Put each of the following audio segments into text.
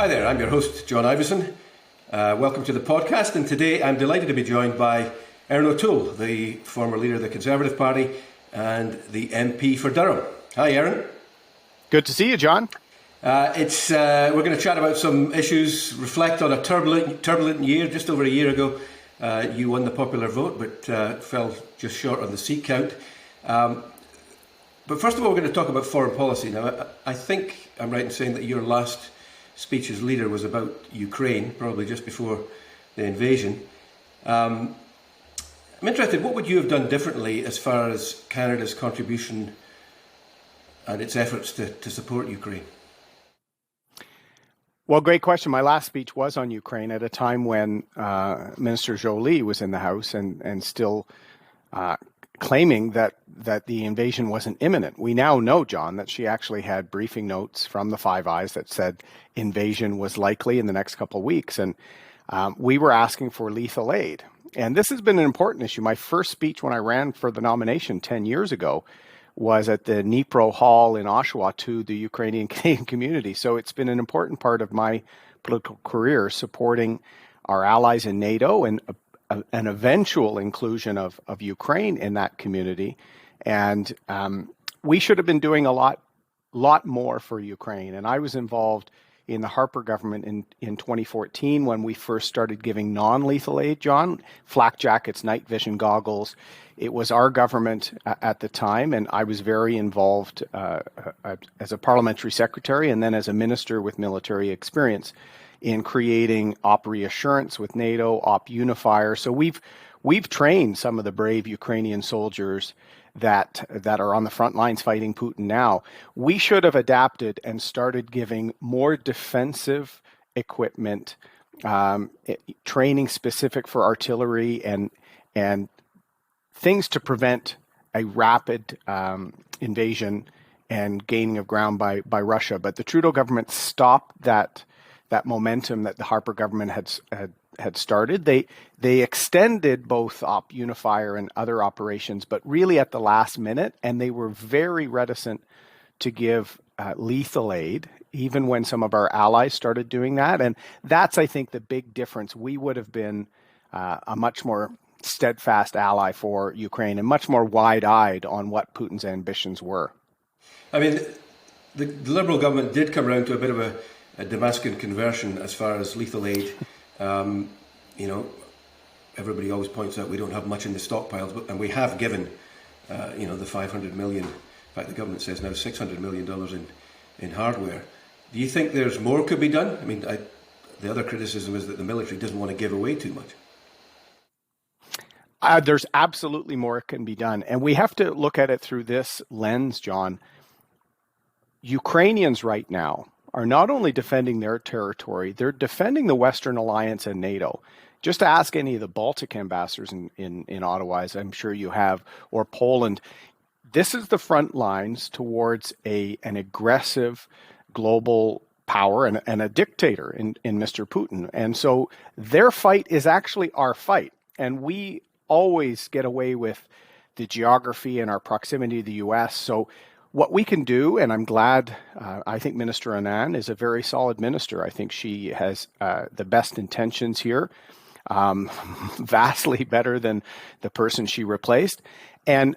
Hi there, I'm your host, John Ivison. Welcome to the podcast, and today I'm delighted to be joined by Erin O'Toole, the former leader of the Conservative Party and the MP for Durham. Hi, Erin. Good to see you, John. We're going to chat about some issues, reflect on a turbulent year. Just over a year ago, you won the popular vote, but fell just short on the seat count. But first of all, we're going to talk about foreign policy. Now, I think I'm right in saying that your last speech as leader was about Ukraine, probably just before the invasion. I'm interested, what would you have done differently as far as Canada's contribution and its efforts to support Ukraine? Well, great question. My last speech was on Ukraine at a time when Minister Joly was in the House and still claiming that the invasion wasn't imminent. We now know, John, that she actually had briefing notes from the Five Eyes that said invasion was likely in the next couple of weeks. And we were asking for lethal aid. And this has been an important issue. My first speech when I ran for the nomination 10 years ago was at the Dnipro Hall in Oshawa to the Ukrainian Canadian community. So it's been an important part of my political career supporting our allies in NATO and an eventual inclusion of Ukraine in that community. And we should have been doing a lot more for Ukraine. And I was involved in the Harper government in 2014 when we first started giving non-lethal aid, John, flak jackets, night vision goggles. It was our government at the time, and I was very involved as a parliamentary secretary and then as a minister with military experience in creating Op Reassurance with NATO, Op Unifier. So we've trained some of the brave Ukrainian soldiers that are on the front lines fighting Putin now. We should have adapted and started giving more defensive equipment, training specific for artillery and things to prevent a rapid invasion and gaining of ground by Russia. But the Trudeau government stopped that momentum that the Harper government had started. They extended both Op Unifier and other operations, but really at the last minute, and they were very reticent to give lethal aid, even when some of our allies started doing that. And that's, I think, the big difference. We would have been a much more steadfast ally for Ukraine and much more wide-eyed on what Putin's ambitions were. I mean, the Liberal government did come around to a bit of a Damascus conversion as far as lethal aid. Everybody always points out we don't have much in the stockpiles, and we have given, the 500 million. In fact, the government says now $600 million in hardware. Do you think there's more could be done? I mean, the other criticism is that the military doesn't want to give away too much. There's absolutely more can be done, and we have to look at it through this lens, John. Ukrainians right now are not only defending their territory, they're defending the Western Alliance and NATO. Just ask any of the Baltic ambassadors in Ottawa, as I'm sure you have, or Poland. This is the front lines towards an aggressive global power and a dictator in Mr. Putin. And so their fight is actually our fight. And we always get away with the geography and our proximity to the U.S. So what we can do, and I'm glad, I think Minister Anand is a very solid minister. I think she has the best intentions here, vastly better than the person she replaced. And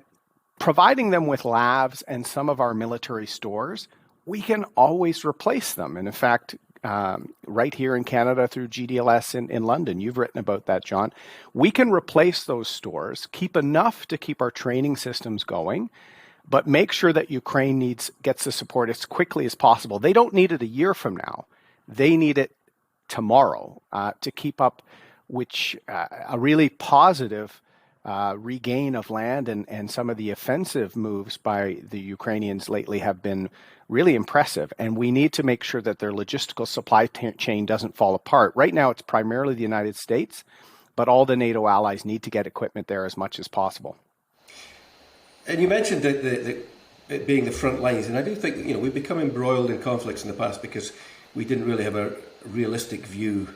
providing them with labs and some of our military stores, we can always replace them. And in fact, right here in Canada through GDLS in London, you've written about that, John. We can replace those stores, keep enough to keep our training systems going, but make sure that Ukraine gets the support as quickly as possible. They don't need it a year from now. They need it tomorrow to keep up, which a really positive regain of land and some of the offensive moves by the Ukrainians lately have been really impressive. And we need to make sure that their logistical supply chain doesn't fall apart. Right now, it's primarily the United States, but all the NATO allies need to get equipment there as much as possible. And you mentioned that it being the front lines, and I do think we've become embroiled in conflicts in the past because we didn't really have a realistic view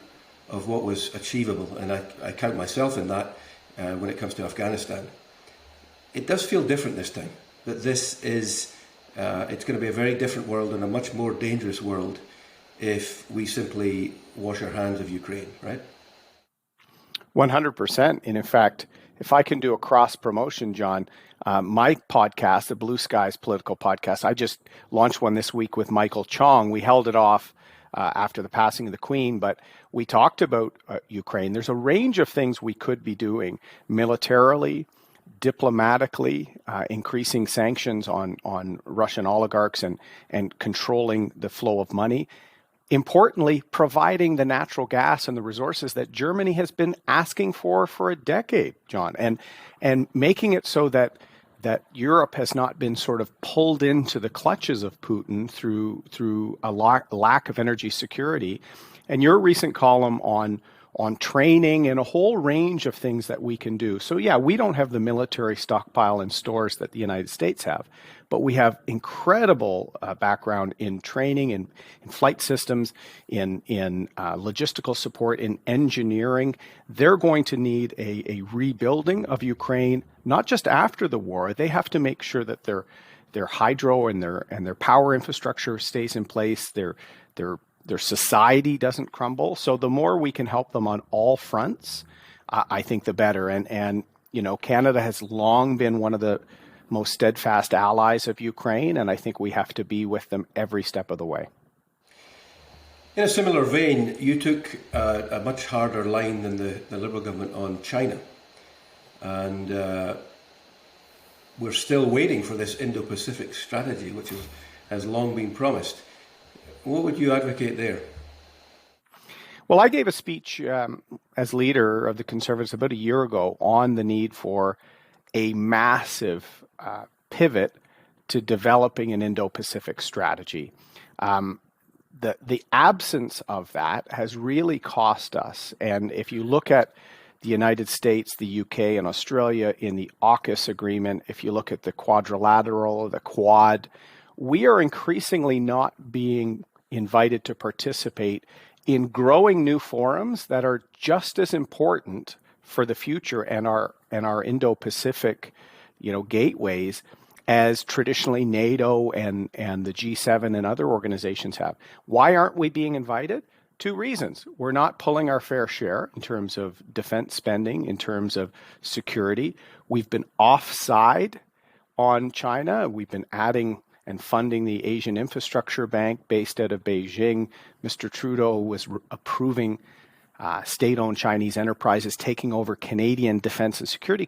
of what was achievable, and I count myself in that when it comes to Afghanistan. It does feel different this time, that this is it's going to be a very different world and a much more dangerous world if we simply wash our hands of Ukraine, right? 100%. And in fact, if I can do a cross promotion, John, my podcast, the Blue Skies Political Podcast, I just launched one this week with Michael Chong. We held it off after the passing of the Queen, but we talked about Ukraine. There's a range of things we could be doing militarily, diplomatically, increasing sanctions on Russian oligarchs and controlling the flow of money. Importantly, providing the natural gas and the resources that Germany has been asking for a decade, John, and making it so that Europe has not been sort of pulled into the clutches of Putin through a lack of energy security. And your recent column on training and a whole range of things that we can do. So yeah, we don't have the military stockpile and stores that the United States have, but we have incredible background in training, in flight systems, in logistical support, in engineering. They're going to need a rebuilding of Ukraine, not just after the war. They have to make sure that their hydro and their power infrastructure stays in place. Their society doesn't crumble. So the more we can help them on all fronts, I think the better. And you know, Canada has long been one of the most steadfast allies of Ukraine, and I think we have to be with them every step of the way. In a similar vein, you took a much harder line than the Liberal government on China. And we're still waiting for this Indo-Pacific strategy, which has long been promised. What would you advocate there? Well, I gave a speech as leader of the Conservatives about a year ago on the need for a massive pivot to developing an Indo-Pacific strategy. The absence of that has really cost us. And if you look at the United States, the UK, and Australia in the AUKUS agreement, if you look at the quadrilateral, the Quad, we are increasingly not being invited to participate in growing new forums that are just as important for the future and our Indo-Pacific, gateways as traditionally NATO and the G7 and other organizations have. Why aren't we being invited? Two reasons. We're not pulling our fair share in terms of defense spending, in terms of security. We've been offside on China. We've been adding and funding the Asian Infrastructure Bank based out of Beijing. Mr. Trudeau was approving state-owned Chinese enterprises taking over Canadian defense and security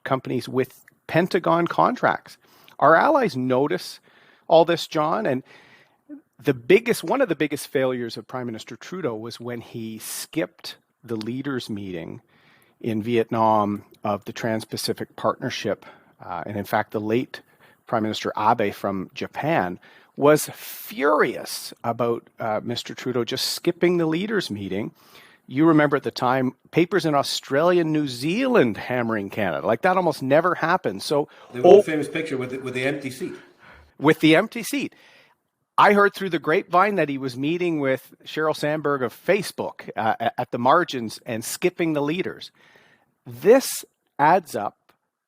companies with Pentagon contracts. Our allies notice all this, John, and one of the biggest failures of Prime Minister Trudeau was when he skipped the leaders' meeting in Vietnam of the Trans-Pacific Partnership. And in fact, the late Prime Minister Abe from Japan was furious about Mr. Trudeau just skipping the leaders' meeting. You remember at the time, papers in Australia and New Zealand hammering Canada. Like that almost never happened. So the old famous picture with the empty seat. With the empty seat. I heard through the grapevine that he was meeting with Sheryl Sandberg of Facebook at the margins and skipping the leaders. This adds up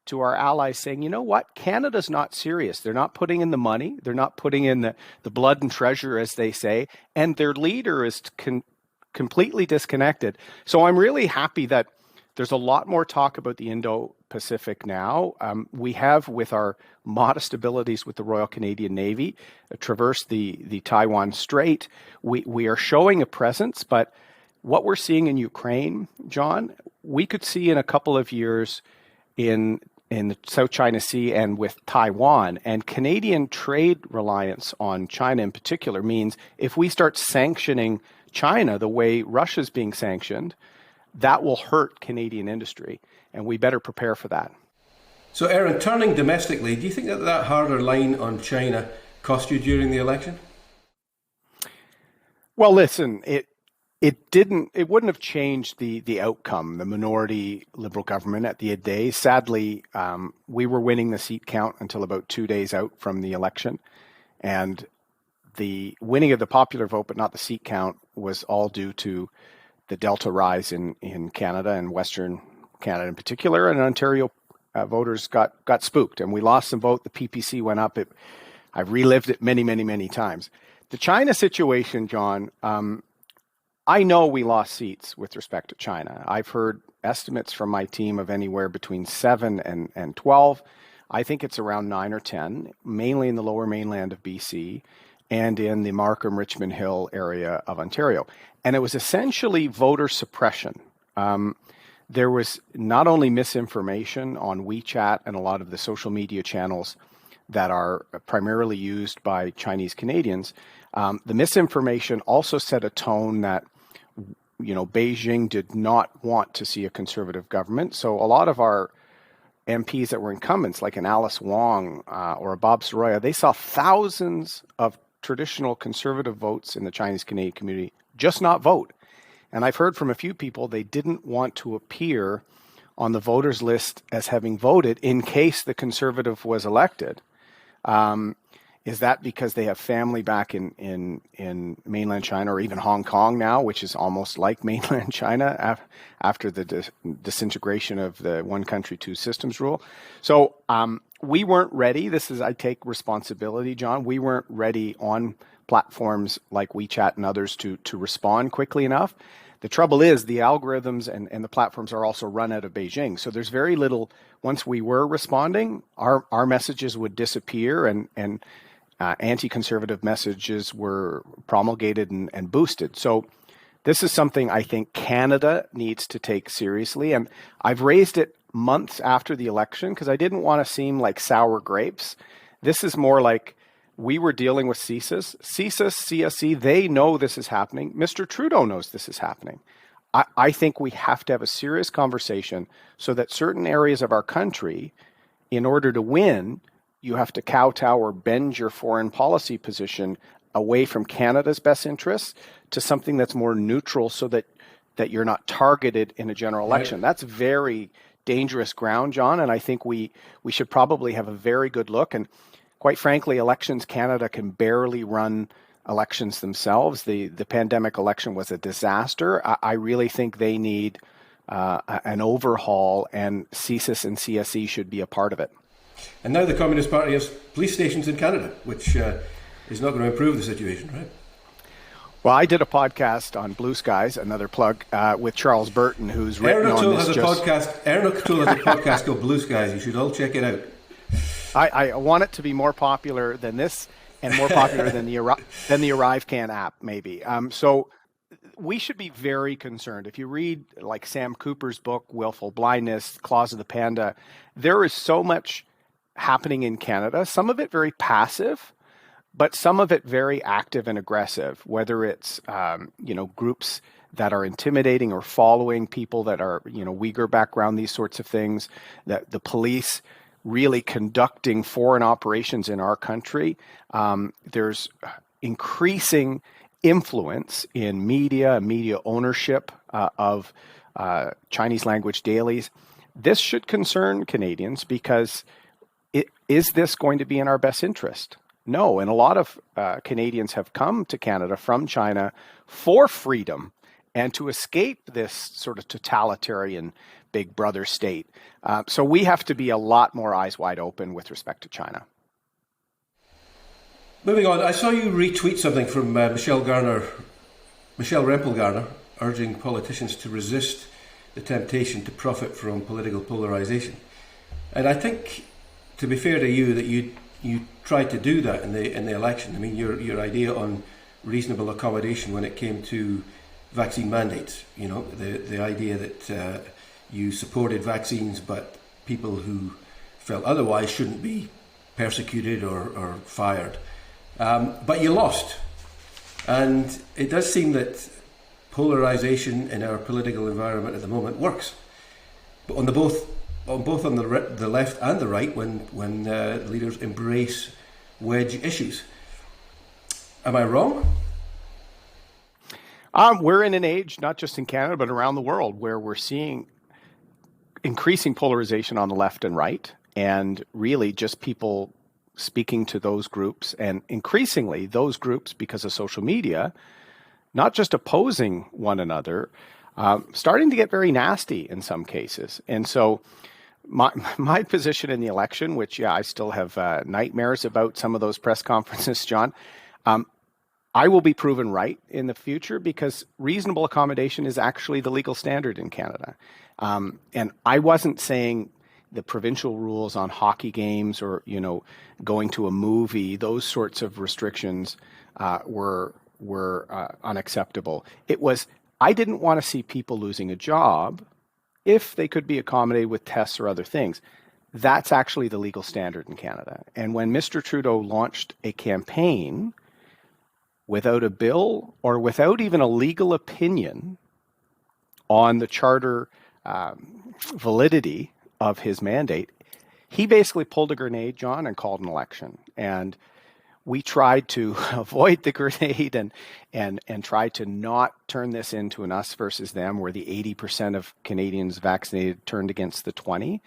to our allies saying, you know what, Canada's not serious. They're not putting in the money. They're not putting in the blood and treasure, as they say, and their leader is completely disconnected. So I'm really happy that there's a lot more talk about the Indo-Pacific now. We have, with our modest abilities with the Royal Canadian Navy, traversed the Taiwan Strait. We are showing a presence, but what we're seeing in Ukraine, John, we could see in a couple of years in the South China Sea and with Taiwan. And Canadian trade reliance on China in particular means if we start sanctioning China the way Russia's being sanctioned, that will hurt Canadian industry, and we better prepare for that. So, Erin, turning domestically, do you think that harder line on China cost you during the election? Well, listen, it wouldn't have changed the outcome. The minority Liberal government at the end of the day, sadly, we were winning the seat count until about 2 days out from the election, and the winning of the popular vote, but not the seat count, was all due to the Delta rise in Canada and Western Canada in particular, and Ontario voters got spooked, and we lost some vote. The PPC went up. I've relived it many, many, many times. The China situation, John, I know we lost seats with respect to China. I've heard estimates from my team of anywhere between 7 and 12. I think it's around 9 or 10, mainly in the lower mainland of BC and in the Markham, Richmond Hill area of Ontario. And it was essentially voter suppression. There was not only misinformation on WeChat and a lot of the social media channels that are primarily used by Chinese Canadians. The misinformation also set a tone that, Beijing did not want to see a conservative government. So a lot of our MPs that were incumbents, like an Alice Wong or a Bob Soroya, they saw thousands of traditional conservative votes in the Chinese Canadian community just not vote. And I've heard from a few people they didn't want to appear on the voters list as having voted in case the conservative was elected. Is that because they have family back in mainland China or even Hong Kong now, which is almost like mainland China after the disintegration of the one country, two systems rule? So we weren't ready. I take responsibility, John. We weren't ready on platforms like WeChat and others to respond quickly enough. The trouble is the algorithms and the platforms are also run out of Beijing. So there's very little, once we were responding, our messages would disappear and anti-conservative messages were promulgated and boosted. So this is something I think Canada needs to take seriously. And I've raised it months after the election because I didn't want to seem like sour grapes. This is more like we were dealing with CSIS. CSIS, CSE, they know this is happening. Mr. Trudeau knows this is happening. I think we have to have a serious conversation so that certain areas of our country, in order to win, you have to kowtow or bend your foreign policy position away from Canada's best interests to something that's more neutral so that you're not targeted in a general election. Right. That's very dangerous ground, John, and I think we should probably have a very good look. And quite frankly, Elections Canada can barely run elections themselves. The pandemic election was a disaster. I really think they need an overhaul, and CSIS and CSE should be a part of it. And now the Communist Party has police stations in Canada, which is not going to improve the situation, right? Well, I did a podcast on Blue Skies, another plug, with Charles Burton, who's written Erin O'Toole on this. Erin O'Toole has a podcast called Blue Skies. You should all check it out. I want it to be more popular than this and more popular than the ArriveCan app, maybe. So we should be very concerned. If you read like Sam Cooper's book, Willful Blindness, Claws of the Panda, there is so much happening in Canada, some of it very passive, but some of it very active and aggressive, whether it's, groups that are intimidating or following people that are, Uyghur background, these sorts of things, that the police really conducting foreign operations in our country. There's increasing influence in media ownership of Chinese language dailies. This should concern Canadians because is this going to be in our best interest? No, and a lot of Canadians have come to Canada from China for freedom and to escape this sort of totalitarian big brother state. So we have to be a lot more eyes wide open with respect to China. Moving on, I saw you retweet something from Michelle Rempel Garner, urging politicians to resist the temptation to profit from political polarization. And I think, to be fair to you, that you tried to do that in the election. I mean, your idea on reasonable accommodation when it came to vaccine mandates, the idea that you supported vaccines, but people who felt otherwise shouldn't be persecuted or fired. But you lost. And it does seem that polarization in our political environment at the moment works. But on both on the left and the right, when leaders embrace wedge issues. Am I wrong? We're in an age, not just in Canada, but around the world, where we're seeing increasing polarization on the left and right, and really just people speaking to those groups, and increasingly those groups, because of social media, not just opposing one another, starting to get very nasty in some cases. And so my position in the election, which I still have nightmares about some of those press conferences, John. I will be proven right in the future because reasonable accommodation is actually the legal standard in Canada. And I wasn't saying the provincial rules on hockey games or, going to a movie, those sorts of restrictions were unacceptable. It was, I didn't want to see people losing a job if they could be accommodated with tests or other things. That's actually the legal standard in Canada. And when Mr. Trudeau launched a campaign without a bill or without even a legal opinion on the charter validity of his mandate, he basically pulled a grenade, John, and called an election. And we tried to avoid the grenade and try to not turn this into an us versus them, where the 80% of Canadians vaccinated turned against the 20.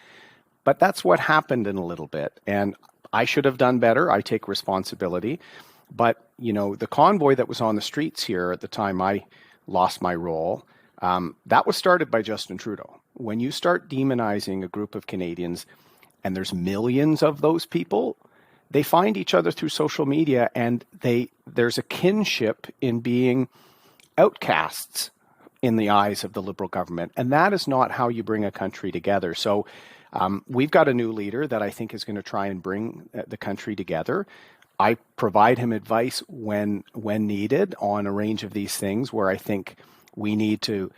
But that's what happened in a little bit. And I should have done better. I take responsibility. But, the convoy that was on the streets here at the time I lost my role, that was started by Justin Trudeau. When you start demonizing a group of Canadians, and there's millions of those people, they find each other through social media, and there's a kinship in being outcasts in the eyes of the Liberal government. And that is not how you bring a country together. So we've got a new leader that I think is going to try and bring the country together. I provide him advice when needed on a range of these things where I think we need to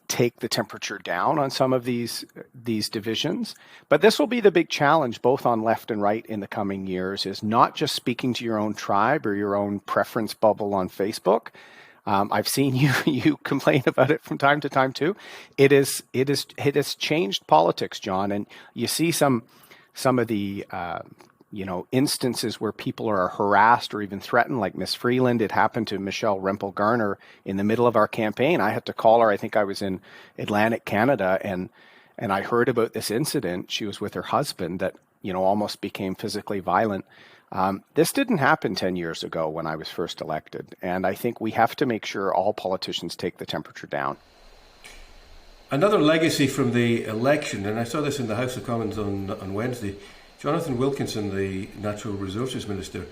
take the temperature down on some of these divisions. But this will be the big challenge, both on left and right in the coming years, is not just speaking to your own tribe or your own preference bubble on Facebook. I've seen you complain about it from time to time too. It has changed politics, John, and you see some of the instances where people are harassed or even threatened, like Miss Freeland. It happened to Michelle Rempel-Garner in the middle of our campaign. I had to call her. I think I was in Atlantic Canada, and I heard about this incident. She was with her husband that, almost became physically violent. This didn't happen 10 years ago when I was first elected. And I think we have to make sure all politicians take the temperature down. Another legacy from the election, and I saw this in the House of Commons on Wednesday, Jonathan Wilkinson, the Natural Resources Minister,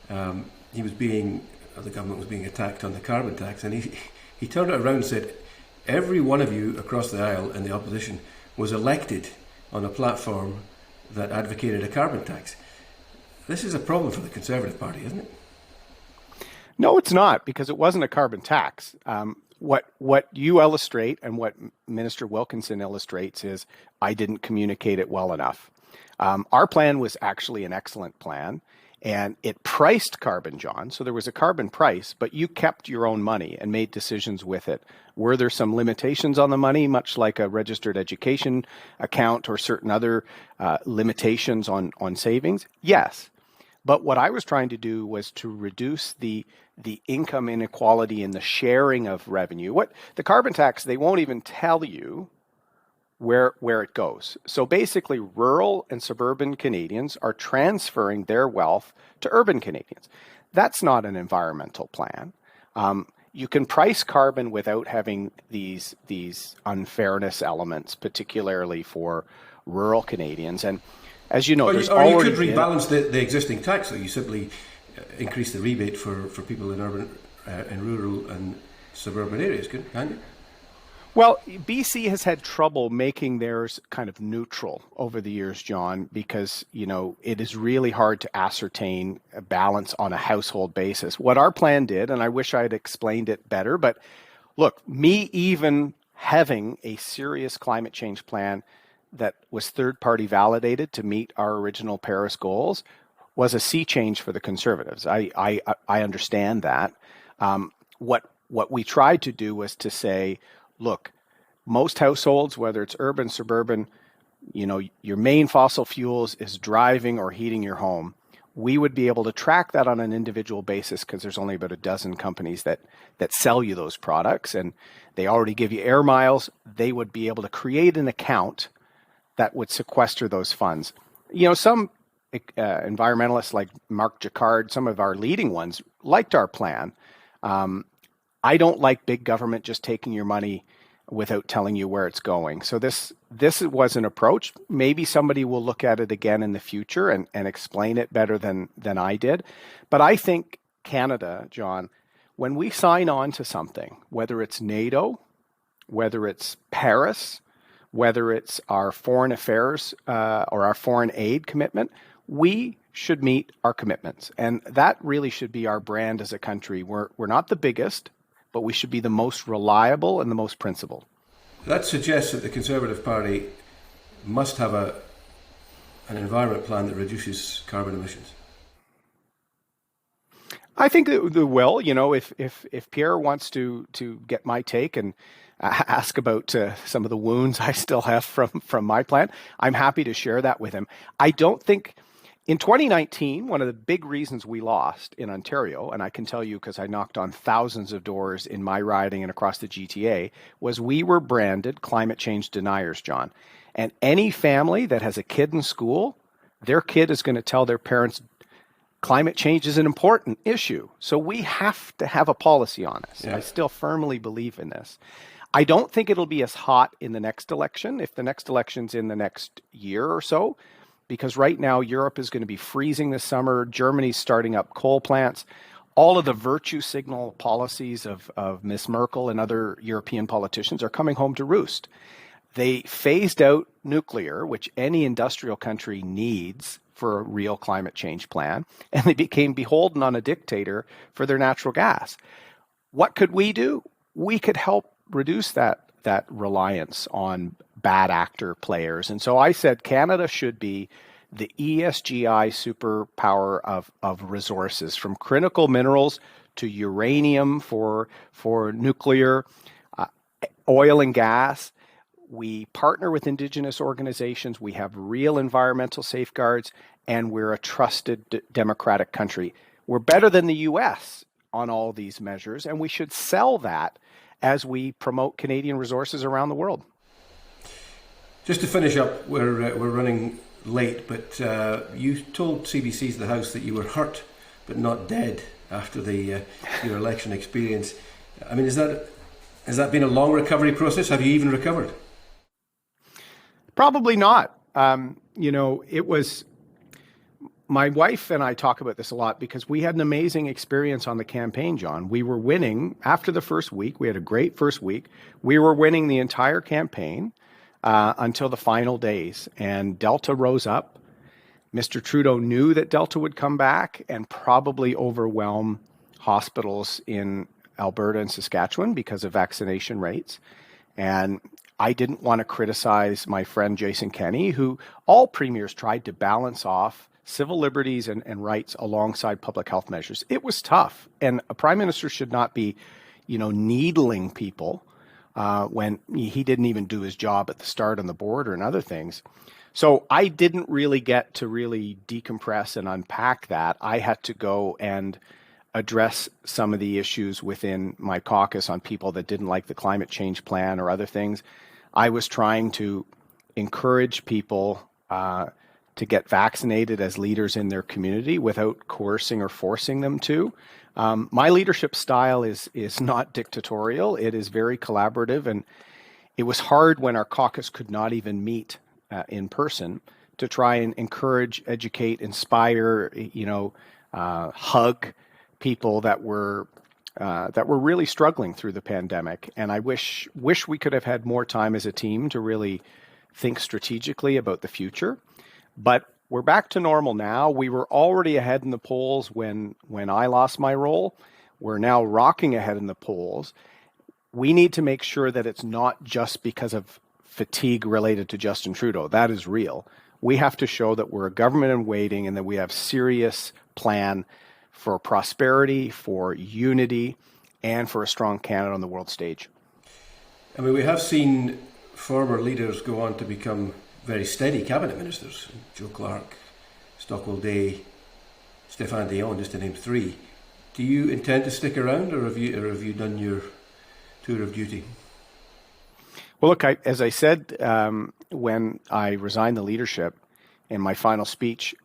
the government was being attacked on the carbon tax, and he turned it around and said, every one of you across the aisle in the opposition was elected on a platform that advocated a carbon tax. This is a problem for the Conservative Party, isn't it? No, it's not, because it wasn't a carbon tax. What you illustrate and what Minister Wilkinson illustrates is I didn't communicate it well enough. Our plan was actually an excellent plan, and it priced carbon, John. So there was a carbon price, but you kept your own money and made decisions with it. Were there some limitations on the money, much like a registered education account or certain other limitations on savings? Yes. But what I was trying to do was to reduce the income inequality in the sharing of revenue. What the carbon tax, they won't even tell you where it goes. So basically, rural and suburban Canadians are transferring their wealth to urban Canadians. That's not an environmental plan. You can price carbon without having these unfairness elements, particularly for rural Canadians. And as you know, you could rebalance the existing tax. So you simply increase the rebate for people in urban, in rural and suburban areas, can't you? Well, BC has had trouble making theirs kind of neutral over the years, John, because, it is really hard to ascertain a balance on a household basis. What our plan did, and I wish I had explained it better, but look, me even having a serious climate change plan that was third-party validated to meet our original Paris goals was a sea change for the Conservatives. I understand that. What we tried to do was to say, look, most households, whether it's urban, suburban, your main fossil fuels is driving or heating your home. We would be able to track that on an individual basis because there's only about a dozen companies that sell you those products, and they already give you air miles. They would be able to create an account that would sequester those funds. Some environmentalists like Mark Jacquard, some of our leading ones, liked our plan. I don't like big government just taking your money without telling you where it's going. So this was an approach. Maybe somebody will look at it again in the future and explain it better than I did. But I think Canada, John, when we sign on to something, whether it's NATO, whether it's Paris, whether it's our foreign affairs or our foreign aid commitment, we should meet our commitments. And that really should be our brand as a country. We're not the biggest, but we should be the most reliable and the most principled. That suggests that the Conservative Party must have an environment plan that reduces carbon emissions. I think they will. You know, if Pierre wants to get my take and ask about some of the wounds I still have from my plan, I'm happy to share that with him. I don't think in 2019, one of the big reasons we lost in Ontario, and I can tell you because I knocked on thousands of doors in my riding and across the GTA, was we were branded climate change deniers, John. And any family that has a kid in school, their kid is going to tell their parents climate change is an important issue. So we have to have a policy on this. Yeah. I still firmly believe in this. I don't think it'll be as hot in the next election, if the next election's in the next year or so, because right now Europe is going to be freezing this summer. Germany's starting up coal plants. All of the virtue signal policies of Miss Merkel and other European politicians are coming home to roost. They phased out nuclear, which any industrial country needs for a real climate change plan, and they became beholden on a dictator for their natural gas. What could we do? We could help reduce that reliance on bad actor players. And so I said Canada should be the ESGI superpower of resources, from critical minerals to uranium for nuclear, oil and gas. We partner with Indigenous organizations. We have real environmental safeguards, and we're a trusted democratic country. We're better than the US on all these measures, and we should sell that as we promote Canadian resources around the world. Just to finish up, we're running late, but you told CBC's The House that you were hurt but not dead after your election experience. I mean, has that been a long recovery process? Have you even recovered? Probably not. It was, my wife and I talk about this a lot because we had an amazing experience on the campaign, John. We were winning after the first week. We had a great first week. We were winning the entire campaign until the final days, and Delta rose up. Mr. Trudeau knew that Delta would come back and probably overwhelm hospitals in Alberta and Saskatchewan because of vaccination rates. And I didn't want to criticize my friend Jason Kenney, who all premiers tried to balance off civil liberties and rights alongside public health measures. It was tough. And a prime minister should not be, needling people when he didn't even do his job at the start on the border and other things. So I didn't really get to really decompress and unpack that. I had to go and address some of the issues within my caucus on people that didn't like the climate change plan or other things. I was trying to encourage people to get vaccinated as leaders in their community without coercing or forcing them to. My leadership style is not dictatorial. It is very collaborative, and it was hard when our caucus could not even meet in person to try and encourage, educate, inspire, hug people that were really struggling through the pandemic. And I wish we could have had more time as a team to really think strategically about the future. But we're back to normal now. We were already ahead in the polls when I lost my role. We're now rocking ahead in the polls. We need to make sure that it's not just because of fatigue related to Justin Trudeau. That is real. We have to show that we're a government in waiting and that we have serious plan for prosperity, for unity, and for a strong Canada on the world stage. I mean, we have seen former leaders go on to become very steady cabinet ministers. Joe Clark, Stockwell Day, Stéphane Dion, just to name three. Do you intend to stick around, or have you done your tour of duty? Well, look, as I said when I resigned the leadership in my final speech,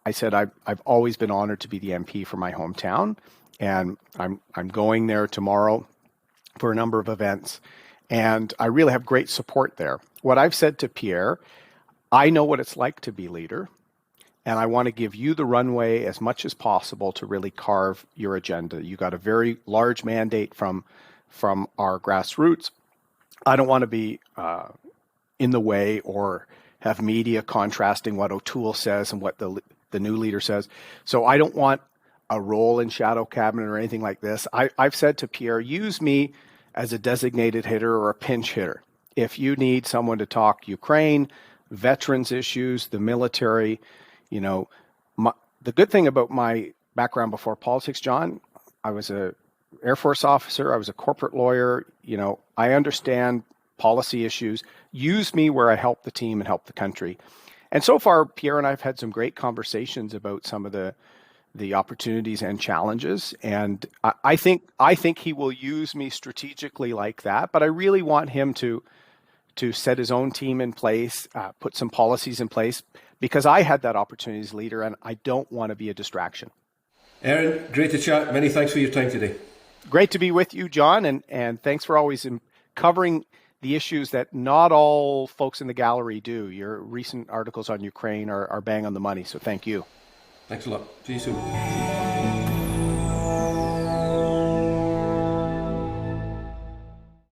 I said I've always been honored to be the MP for my hometown, and I'm going there tomorrow for a number of events. And I really have great support there. What I've said to Pierre, I know what it's like to be leader, and I want to give you the runway as much as possible to really carve your agenda. You got a very large mandate from our grassroots. I don't want to be in the way or have media contrasting what O'Toole says and what the new leader says. So I don't want a role in shadow cabinet or anything like this. I've said to Pierre, use me as a designated hitter or a pinch hitter. If you need someone to talk Ukraine, veterans issues, the military, the good thing about my background before politics, John, I was a Air Force officer, I was a corporate lawyer, I understand policy issues. Use me where I help the team and help the country. And so far, Pierre and I have had some great conversations about some of the opportunities and challenges. And I think he will use me strategically like that. But I really want him to set his own team in place, put some policies in place, because I had that opportunity as leader, and I don't want to be a distraction. Erin, great to chat. Many thanks for your time today. Great to be with you, John, and thanks for always covering the issues that not all folks in the gallery do. Your recent articles on Ukraine are bang on the money, so thank you. Thanks a lot. See you soon.